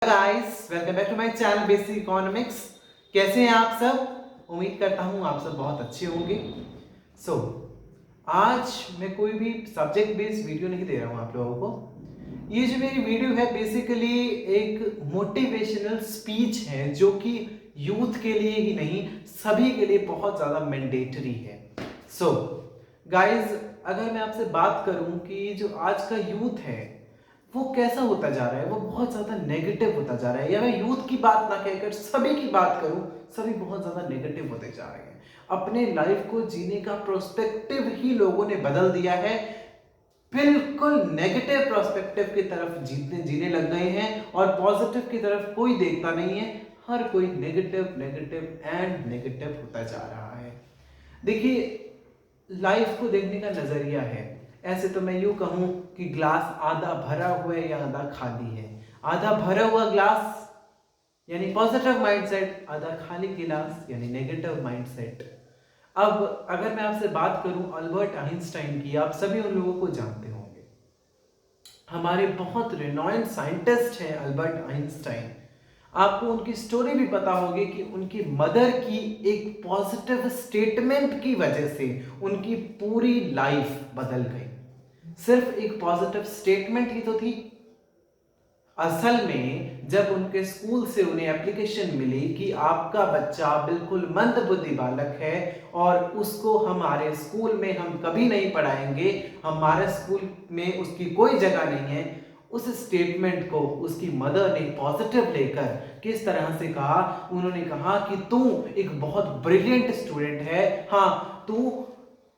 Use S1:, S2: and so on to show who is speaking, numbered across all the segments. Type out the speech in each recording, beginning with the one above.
S1: Guys, welcome back to my channel basic economics. कैसे हैं आप सब? उम्मीद करता हूं आप सब बहुत अच्छे होंगे। सो आज मैं कोई भी सब्जेक्ट बेस्ड वीडियो नहीं दे रहा हूं आप लोगों को। ये जो मेरी वीडियो है बेसिकली एक मोटिवेशनल स्पीच है जो कि यूथ के लिए ही नहीं सभी के लिए बहुत ज़्यादा मैंडेटरी है। सो गाइस, अगर मैं आपसे बात करूं कि जो आज का यूथ है वो कैसा होता जा रहा है, वो बहुत ज्यादा नेगेटिव होता जा रहा है, या मैं यूथ की बात ना कहकर सभी की बात करूं, सभी बहुत ज्यादा नेगेटिव होते जा रहे हैं। अपने लाइफ को जीने का प्रोस्पेक्टिव ही लोगों ने बदल दिया है। बिल्कुल नेगेटिव प्रोस्पेक्टिव की तरफ जीने लग गए हैं और पॉजिटिव की तरफ कोई देखता नहीं है। हर कोई नेगेटिव नेगेटिव एंड नेगेटिव होता जा रहा है। देखिए, लाइफ को देखने का नजरिया है। ऐसे तो मैं यूं कहूं कि ग्लास आधा भरा हुआ है या आधा खाली है। आधा भरा हुआ ग्लास यानी पॉजिटिव माइंडसेट, आधा खाली गिलास यानी नेगेटिव माइंडसेट। अब अगर मैं आपसे बात करूं अल्बर्ट आइंस्टाइन की, आप सभी उन लोगों को जानते होंगे। हमारे बहुत रिनॉइंड साइंटिस्ट हैं अल्बर्ट आइंस्टाइन। आपको उनकी स्टोरी भी पता होगी कि उनकी मदर की एक पॉजिटिव स्टेटमेंट की वजह से उनकी पूरी लाइफ बदल गई। सिर्फ एक पॉजिटिव स्टेटमेंट ही तो थी। असल में जब उनके स्कूल से उन्हें एप्लीकेशन मिली कि आपका बच्चा बिल्कुल मंदबुद्धि बालक है और उसको हमारे स्कूल में हम कभी नहीं पढ़ाएंगे, हमारे स्कूल में उसकी कोई जगह नहीं है, उस स्टेटमेंट को उसकी मदर ने पॉजिटिव लेकर किस तरह से कहा। उन्होंने कहा कि तू एक बहुत ब्रिलियंट स्टूडेंट है, हाँ तू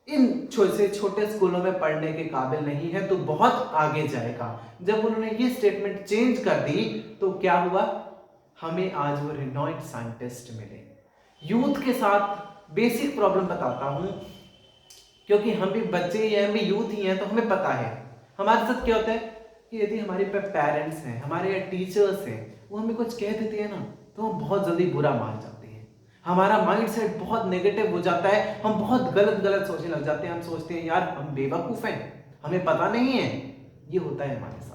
S1: इन छोटे स्कूलों में पढ़ने के काबिल नहीं है, तो बहुत आगे जाएगा। जब उन्होंने ये स्टेटमेंट चेंज कर दी तो क्या हुआ, हमें आज वो रिनॉइंड साइंटिस्ट मिले। यूथ के साथ बेसिक प्रॉब्लम बताता हूं, क्योंकि हम भी बच्चे ही हैं, हम भी यूथ ही हैं, तो हमें पता है हमारे साथ क्या होता है कि यदि हमारे पे पेरेंट्स हैं, हमारे टीचर्स हैं, वो हमें कुछ कह देते हैं ना, तो हम बहुत जल्दी बुरा मान जाते हैं। हमारा माइंडसेट बहुत नेगेटिव हो जाता है, हम बहुत गलत गलत सोचने लग जाते हैं। हम सोचते हैं यार हम बेवकूफ हैं, हमें पता नहीं है। ये होता है हमारे साथ।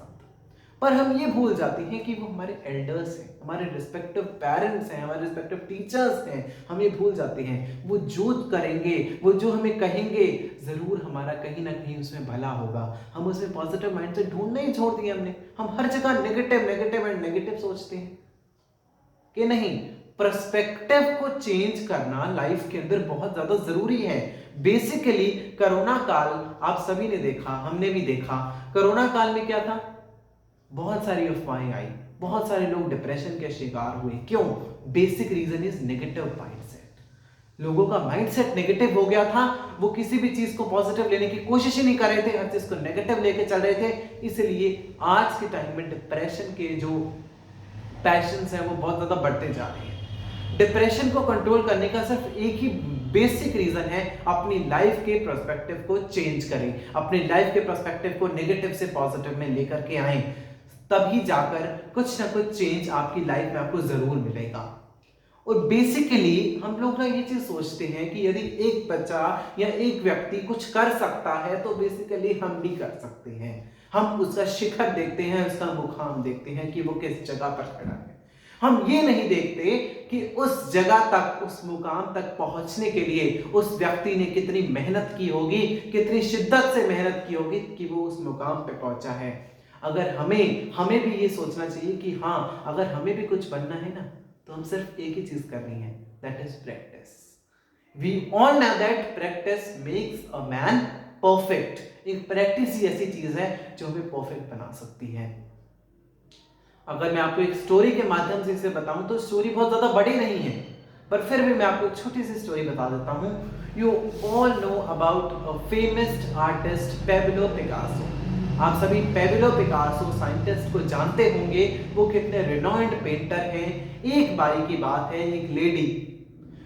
S1: पर हम ये भूल जाते हैं कि वो हमारे एल्डर्स हैं, हमारे रिस्पेक्टिव पेरेंट्स हैं, हमारे रिस्पेक्टिव टीचर्स हैं। हम ये भूल जाते हैं वो जो करेंगे, वो जो हमें कहेंगे, जरूर हमारा कहीं ना कहीं उसमें भला होगा। हम उसमें पॉजिटिव माइंड से ढूंढना ही छोड़ दिया हमने। हम हर जगह नेगेटिव नेगेटिव एंड नेगेटिव सोचते हैं कि नहीं। पर्सपेक्टिव को चेंज करना लाइफ के अंदर बहुत ज्यादा जरूरी है। बेसिकली कोरोना काल आप सभी ने देखा, हमने भी देखा। कोरोना काल में क्या था, बहुत सारी अफवाहें आई, बहुत सारे लोग डिप्रेशन के शिकार हुए। क्यों? Basic reason is negative mindset. लोगों का माइंडसेट नेगेटिव हो गया था, वो किसी भी चीज को पॉजिटिव लेने की कोशिश ही नहीं कर रहे थे, हर चीज को नेगेटिव लेके चल रहे थे। इसलिए आज के टाइम में डिप्रेशन के जो पैशंस हैं वो बहुत ज्यादा बढ़ते जा रहे हैं। डिप्रेशन को कंट्रोल करने का सिर्फ एक ही बेसिक रीजन है, अपनी लाइफ के पर्सपेक्टिव को चेंज करें, अपनी लाइफ के पर्सपेक्टिव को नेगेटिव से पॉजिटिव में लेकर के आए, तभी जाकर कुछ ना कुछ चेंज आपकी लाइफ में आपको जरूर मिलेगा। और बेसिकली हम लोग ना ये चीज सोचते हैं कि यदि एक बच्चा या एक व्यक्ति कुछ कर सकता है तो बेसिकली हम भी कर सकते हैं। हम उसका शिखर देखते हैं, उसका मुकाम देखते हैं कि वो किस जगह पर खड़ा है। हम ये नहीं देखते कि उस जगह तक, उस मुकाम तक पहुंचने के लिए उस व्यक्ति ने कितनी मेहनत की होगी, कितनी शिद्दत से मेहनत की होगी कि वो उस मुकाम पे पहुंचा है। अगर हमें भी ये सोचना चाहिए कि हाँ, अगर हमें भी कुछ बनना है ना, तो हम सिर्फ एक ही चीज करनी है, that is practice. We all know that practice makes a man perfect. एक प्रैक्टिस ही ऐसी चीज है जो हमें परफेक्ट बना सकती है। अगर मैं आपको एक स्टोरी के माध्यम से इसे बताऊं तो स्टोरी बहुत ज्यादा बड़ी नहीं है, पर फिर भी मैं आपको एक छोटी सी स्टोरी बता देता हूं। You all know about a famous artist Pablo Picasso. आप सभी पेब्लो पिकासो साइंटिस्ट को जानते होंगे, वो कितने रिनॉइंड पेंटर हैं। एक बारी की बात है, एक लेडी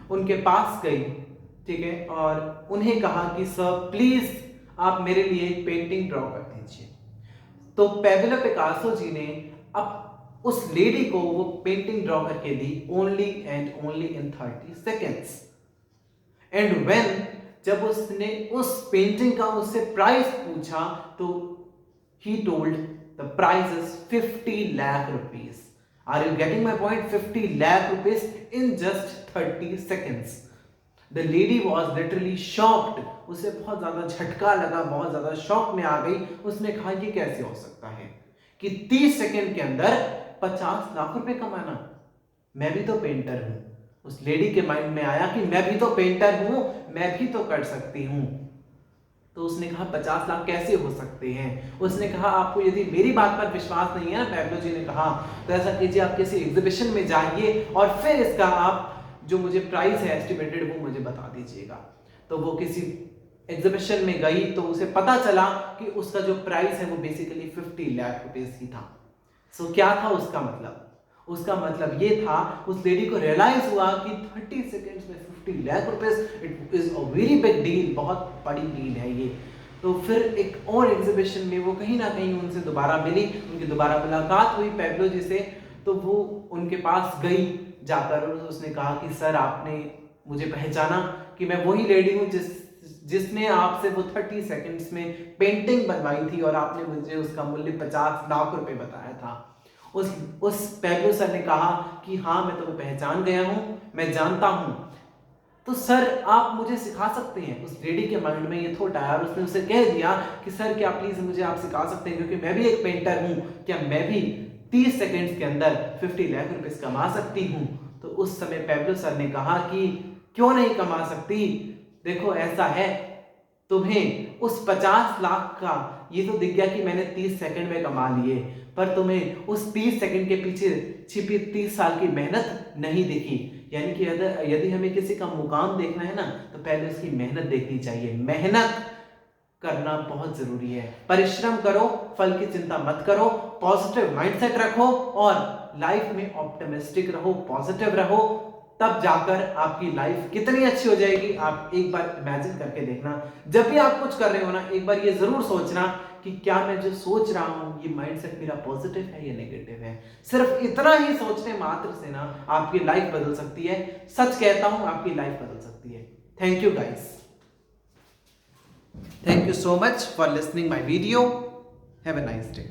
S1: उनके पास गई, ठीक है, और उन्हें कहा कि सर प्लीज आप मेरे लिए एक पेंटिंग ड्रॉ कर दीजिए। तो पेब्लो पिकासो जी ने अब उस लेडी को वो पेंटिंग ड्रॉ करके दी, only and only in 30 seconds. And when जब उसने उस पेंटिंग का उससे प्राइस पूछा तो he told the price is 50 lakh rupees. Are you getting my point? 50 lakh rupees in just 30 seconds. The lady was literally shocked, उसे बहुत ज्यादा झटका लगा, बहुत ज्यादा शॉक में आ गई। उसने कहा ये कैसे हो सकता है कि 30 सेकेंड के अंदर 50 लाख रुपए कमाना? मैं भी तो पेंटर हूं। उस लेडी के माइंड में आया कि मैं भी तो पेंटर हूं, मैं भी तो कर सकती हूं। तो उसने कहा 50 लाख कैसे हो सकते हैं? उसने कहा आपको यदि मेरी बात पर विश्वास नहीं है, पैब्लो जी ने कहा, तो ऐसा कीजिए आप किसी एग्जीबिशन में जाइए और फिर इसका आप जो मुझे प्राइस है एस्टिमेटेड वो मुझे बता दीजिएगा। तो वो किसी एग्जीबिशन में गई तो उसे पता चला कि उसका जो प्राइस है वो बेसिकली 50 लाख रुपीस ही था। सो क्या था उसका मतलब? उसका मतलब ये था, उस लेडी को रियलाइज हुआ कि 30 सेकेंड्स में 50 lakh rupees, it is a very big deal, बहुत बड़ी डील है ये। तो फिर एक और एग्जीबिशन में वो कहीं ना कहीं उनसे दोबारा मिली, उनकी दोबारा मुलाकात हुई पैब्लो जी से। तो वो उनके पास गई जाकर और उसने कहा कि सर आपने मुझे पहचाना कि मैं वही लेडी हूँ जिसने आपसे वो 30 सेकेंड्स में पेंटिंग बनवाई थी और आपने मुझे उसका मूल्य 50 लाख रुपए बताया था। उस पैब्लो सर ने कहा कि हाँ मैं तुम्हें पहचान गया हूँ, मैं जानता हूँ, तो सर आप मुझे सिखा सकते हैं? उस लेडी के माइंड में ये थॉट आया और उसने उसे कह दिया कि सर क्या प्लीज मुझे आप सिखा सकते हैं, क्योंकि मैं भी एक पेंटर हूँ, क्या मैं भी 30 सेकेंड्स के अंदर 50 लाख रुपए कमा सकती हूँ? तो उस समय पैब्लो सर ने कहा कि क्यों नहीं कमा सकती, देखो ऐसा है, तुम्हें उस 50 लाख का ये तो दिख गया कि मैंने 30 सेकंड में कमा लिए, पर तुम्हें उस 30 सेकंड के पीछे छिपी 30 साल की मेहनत नहीं दिखी। यानी कि यदि हमें किसी का मुकाम देखना है ना, तो पहले उसकी मेहनत देखनी चाहिए। मेहनत करना बहुत जरूरी है। परिश्रम करो, फल की चिंता मत करो, पॉजिटिव माइंडसेट रखो और लाइफ में ऑप्टिमिस्टिक रहो, पॉजिटिव रहो, तब जाकर आपकी लाइफ कितनी अच्छी हो जाएगी। आप एक बार इमेजिन करके देखना, जब भी आप कुछ कर रहे हो ना, एक बार ये जरूर सोचना कि क्या मैं जो सोच रहा हूं ये माइंडसेट मेरा पॉजिटिव है या नेगेटिव है। सिर्फ इतना ही सोचने मात्र से ना आपकी लाइफ बदल सकती है। सच कहता हूं, आपकी लाइफ बदल सकती है। Thank you guys, thank you so much for listening my video. Have a nice day.